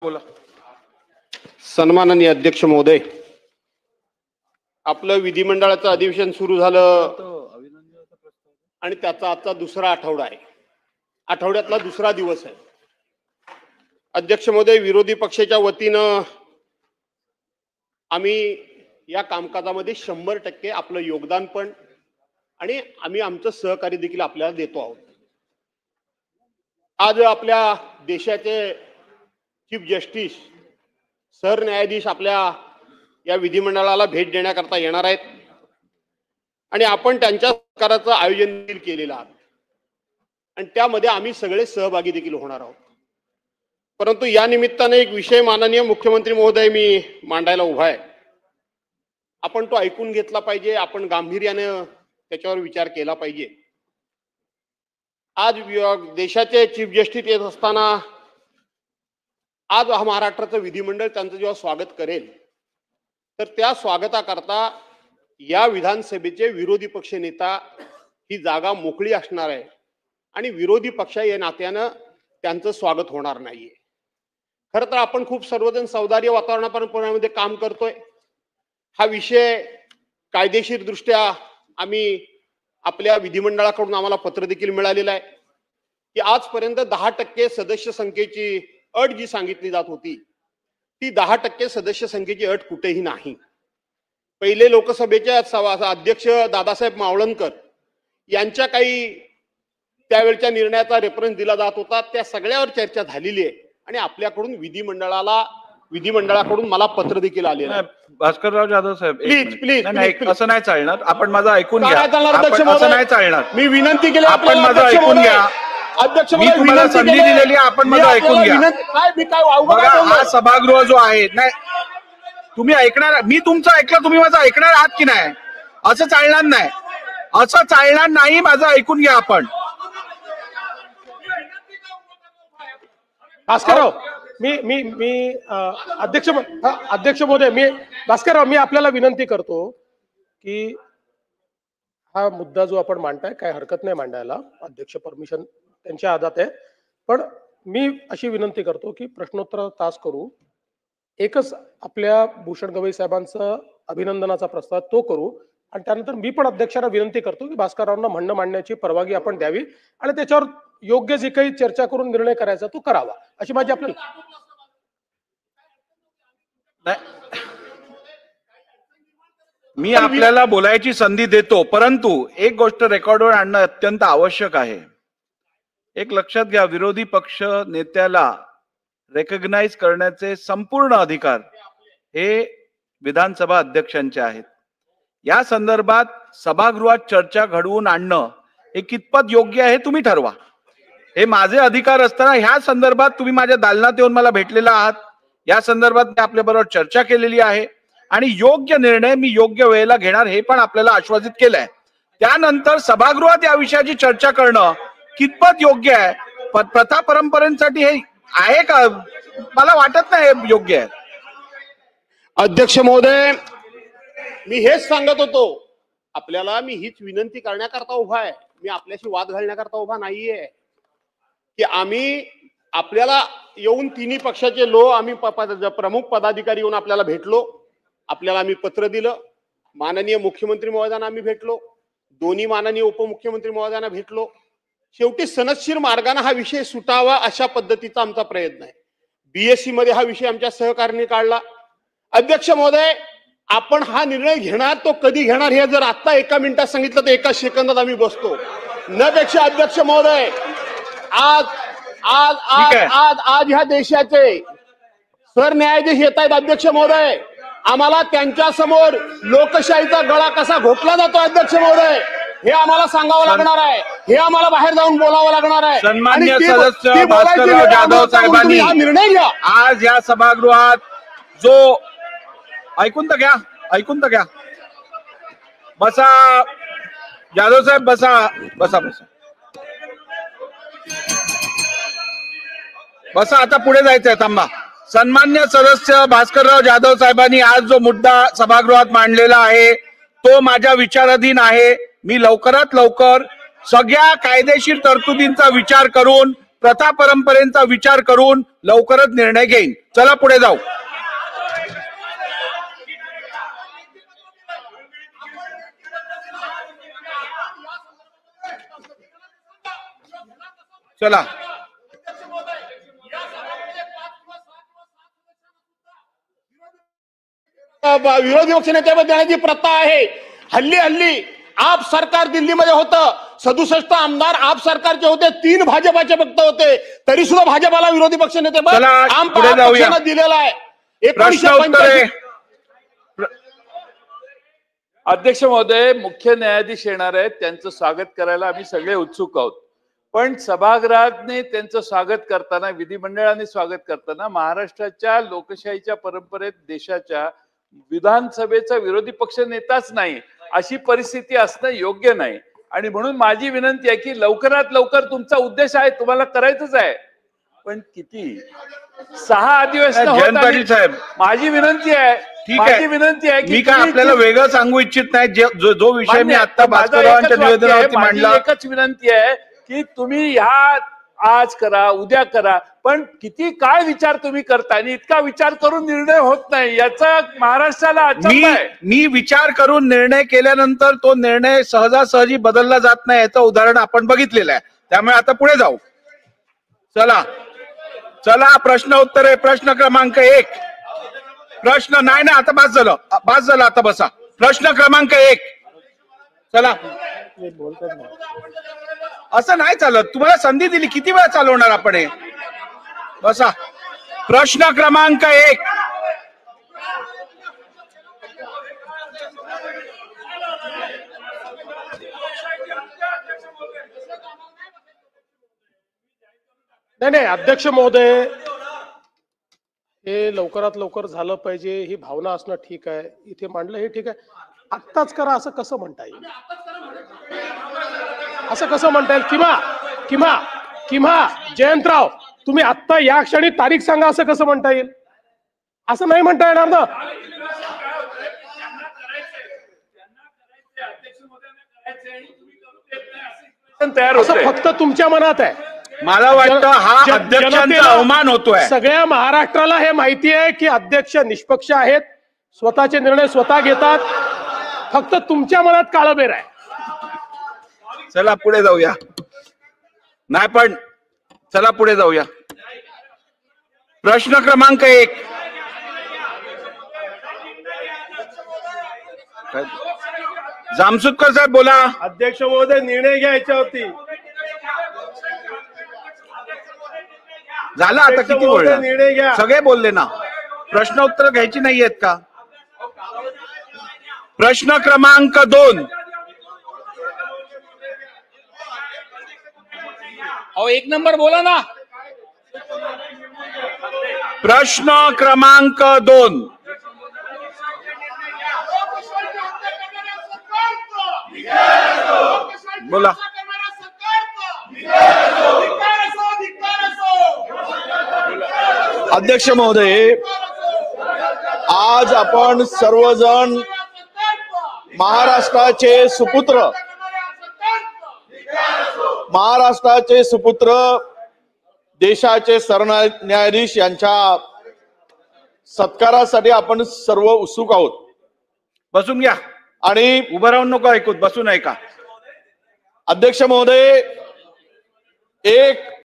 बोला. सन्माननीय अध्यक्ष महोदय, आपलं विधिमंडळाचं अधिवेशन सुरू झालं आणि त्याचा आजचा दुसरा आठवडा आहे. आठवड्यातला दुसरा दिवस आहे. अध्यक्ष महोदय, विरोधी पक्षाच्या वतीनं आम्ही या कामकाजामध्ये 100% आपलं योगदान पण आणि आम्ही आमचं सहकार्य देखील आपल्याला देतो आहोत. आज आपल्या देशाचे चीफ जस्टिस सरन्यायाधीश आपल्या या विधिमंडळाला भेट देण्याकरता येणार आहेत आणि आपण त्यांच्या सरकाराचं आयोजन देखील केलेलं आहे आणि त्यामध्ये आम्ही सगळे सहभागी देखील होणार आहोत. परंतु या निमित्ताने एक विषय माननीय मुख्यमंत्री महोदय मी मांडायला उभा आहे. आपण तो ऐकून घेतला पाहिजे, आपण गांभीर्याने त्याच्यावर विचार केला पाहिजे. आज देशाचे चीफ जस्टिस येत असताना आज हा महाराष्ट्राचं विधिमंडळ त्यांचं जेव्हा स्वागत करेल तर त्या स्वागताकरता या विधानसभेचे विरोधी पक्ष नेता ही जागा मोकळी असणार आहे आणि विरोधी पक्ष या नात्यानं त्यांचं स्वागत होणार नाहीये. खरं तर आपण खूप सर्वजण सौदार्य वातावरणामध्ये काम करतोय. हा विषय कायदेशीर दृष्ट्या आम्ही आपल्या विधिमंडळाकडून आम्हाला पत्र देखील मिळालेलं आहे की आजपर्यंत 10% सदस्य संख्येची अट जी सांगितली जात होती ती 10% सदस्य संख्येची अट कुठेही नाही. पहिले लोकसभेचे अध्यक्ष दादासाहेब मावळणकर यांच्या काही त्यावेळच्या निर्णयाचा रेफरन्स दिला जात होता. त्या सगळ्यावर चर्चा झालेली आहे आणि आपल्याकडून विधिमंडळाकडून मला पत्र देखील आलेलं आहे. भास्करराव जाधव साहेब, प्लीज असं नाही चालणार. आपण माझं ऐकून घ्या. असं नाही चालणार. मी विनंती केली, आपण माझं ऐकून घ्या. अध्यक्ष मी तुम्हाला संधी दिलेली आहे, आपण माझं ऐकून घ्या. हा सभागृह जो आहे, नाही तुम्ही ऐकणार, मी तुमचं ऐकलं, तुम्ही माझं ऐकणार आहात की नाही? असं चालणार नाही, असं चालणार नाही. माझं ऐकून घ्या. आपण भास्करराव, मी अध्यक्ष महोदय, भास्करराव, मी आपल्याला विनंती करतो की हा मुद्दा जो आपण मांडताय काय हरकत नाही मांडायला, अध्यक्ष परमिशन त्यांच्या हातात आहे. पण मी अशी विनंती करतो की प्रश्नोत्तर तास करू. एकच आपल्या भूषण गवई साहेबांचं अभिनंदनाचा प्रस्ताव तो करू आणि त्यानंतर मी पण अध्यक्षांना विनंती करतो की भास्कररावांना म्हणणं मांडण्याची परवानगी आपण द्यावी आणि त्याच्यावर योग्य जी काही चर्चा करून निर्णय करायचा तो करावा, अशी माझी आपल्याला. मी आपल्याला बोलायची संधी देतो, परंतु एक गोष्ट रेकॉर्डवर आणणं अत्यंत आवश्यक आहे. एक लक्षात घ्या, विरोधी पक्ष नेत्याला रेकग्नाइज करण्याचे संपूर्ण अधिकार हे विधानसभा अध्यक्षांचे आहेत. या संदर्भात सभागृहात चर्चा घडवून आणणं हे कितपत योग्य आहे तुम्ही ठरवा. हे माझे अधिकार असताना ह्या संदर्भात तुम्ही माझ्या दालनात येऊन मला भेटलेला आहात. या संदर्भात मी आपल्याबरोबर चर्चा केलेली आहे आणि योग्य निर्णय मी योग्य वेळेला घेणार हे पण आपल्याला आश्वासित केलंय. त्यानंतर सभागृहात या विषयाची चर्चा करणं कितपत योग्य आहे, प्रथा परंपरेसाठी हे आहे का, मला वाटत नाही हे योग्य आहे. अध्यक्ष महोदय, मी हेच सांगत होतो आपल्याला, मी हीच विनंती करण्याकरता उभा आहे. मी आपल्याशी वाद घालण्याकरता उभा नाहीये की आम्ही आपल्याला येऊन तिन्ही पक्षाचे आम्ही प्रमुख पदाधिकारी येऊन आपल्याला भेटलो, आपल्याला आम्ही पत्र दिलं, माननीय मुख्यमंत्री महोदयांना आम्ही भेटलो, दोन्ही माननीय उपमुख्यमंत्री महोदयांना भेटलो. शेवटी सनदशीर मार्गाने हा विषय सुटावा अशा पद्धतीचा आमचा प्रयत्न आहे. बीएससी मध्ये हा विषय आमच्या सहकार्याने काढला. अध्यक्ष महोदय, आपण हा निर्णय घेणार तो कधी घेणार हे जर आता एका मिनिटात सांगितलं तर एका सेकंदात आम्ही बसतो. नपेक्षा अध्यक्ष महोदय, आज आज आज आज आज ह्या देशाचे सरन्यायाधीश येत आहेत. अध्यक्ष महोदय, आम्हाला त्यांच्या समोर लोकशाहीचा गळा कसा घोटला जातो अध्यक्ष महोदय हे आम्हाला सांगावं लागणार आहे, हे आम्हाला बाहेर जाऊन बोलावं लागणार आहे. सन्माननीय सदस्य भास्करराव जाधव साहेबांनी हा निर्णय घ्या. आज या सभागृहात जो ऐकून तर घ्या. बसा जाधव साहेब, बसा. आता पुढे जायचंय, थांबा. सन्मान्य सदस्य भास्करराव जाधव साहेबांनी आज जो मुद्दा सभागृहात मांडलेला आहे तो माझ्या विचाराधीन आहे. मी लवकरात लवकर सगळ्या कायदेशीर तरतुदींचा विचार करून प्रथा परंपरेचा विचार करून लवकरच निर्णय घेईन. चला पुढे जाऊ. चला. विरोधी पक्ष नेत्यामध्ये देण्याची प्रथा आहे. हल्ली हल्ली आप सरकार दिल्लीमध्ये होतं, 67 आमदार आप सरकारचे होते, 3 भाजपाचे फक्त होते, तरी सुद्धा भाजपाला विरोधी पक्ष नेते चला, पुढे जाऊया. पक्षानं दिलेला आहे. प्रश्न उत्तरे. अध्यक्ष महोदय, मुख्य न्यायाधीश येणार आहेत, त्यांचं स्वागत करायला आम्ही सगळे उत्सुक आहोत. पण सभागृहाने त्यांचं स्वागत करताना, विधिमंडळाने स्वागत करताना महाराष्ट्राच्या लोकशाहीच्या परंपरेत देशाच्या विधानसभेचा विरोधी पक्ष नेताच नाही अशी परिस्थिती असणं योग्य नाही. आणि म्हणून माझी विनंती आहे की लवकरात लवकर, तुमचा उद्देश आहे, तुम्हाला करायचंच आहे, पण किती 6 अधिवेशन जयंत पाटील साहेब, माझी विनंती आहे, ठीक आहे, माझी विनंती आहे की मी काय आपल्याला वेगळं सांगू इच्छित नाही. जो विषय मी आता भास्कररावांच्या निवेदनावरती मांडला, एकच विनंती आहे की तुम्ही ह्या आज करा, उद्या करा, पण किती काय विचार तुम्ही करता आणि इतका विचार करून निर्णय होत नाही, याचा महाराष्ट्राला अचंबा आहे. मी विचार करून निर्णय केल्यानंतर तो निर्णय सहजासहजी बदलला जात नाही, याचं उदाहरण आपण बघितलेलं आहे. त्यामुळे आता पुढे जाऊ. चला चला, प्रश्न उत्तरे. प्रश्न क्रमांक 1. प्रश्न नाही ना, आता बास झालं, आता बसा. प्रश्न क्रमांक 1. चला. असं नाही चालत, तुम्हाला संधी दिली, किती वेळा चालवणार आपण हे? बसा. प्रश्न क्रमांक 1. नाही, अध्यक्ष महोदय, हे लवकरात लवकर झालं पाहिजे ही भावना असणं ठीक आहे, इथे मांडलं हे ठीक आहे. आत्ताच करा असं कसं म्हणता येईल? असं कसं म्हणता येईल? किंवा जयंतराव, तुम्ही आत्ता या क्षणी तारीख सांगा, असं कसं म्हणता येईल? असं नाही म्हणता येणार ना. तयार असं होतंय. फक्त तुमच्या मनात आहे. मला वाटतं हा अध्यक्षांचा जनतेला, अवमान होतोय. सगळ्या महाराष्ट्राला हे माहिती आहे की अध्यक्ष निष्पक्ष आहेत, स्वतःचे निर्णय स्वतः घेतात, फक्त तुमच्या मनात काळबेर आहे. चला पुढे जाऊया. नाही पण चला पुढे जाऊया. प्रश्न क्रमांक 1. जामसुदकर साहेब बोला. अध्यक्ष महोदय, निर्णय घ्यायच्या होती. झालं आता, किती निर्णय बोलणार? घ्या. सगळे बोलले ना. प्रश्न उत्तर घ्यायची नाहीयेत का? प्रश्न क्रमांक 2. एक नंबर बोला ना. प्रश्न क्रमांक 2. बोला. अध्यक्ष महोदय, आज आपण सर्वजण महाराष्ट्राचे सुपुत्र देशाचे सरन्यायाधीश यांच्या सत्कारासाठी आपण सर्व उत्सुक आहोत. बसून घ्या. आणि उभं राहून नको ऐकूत, बसून ऐका. अध्यक्ष महोदय, एक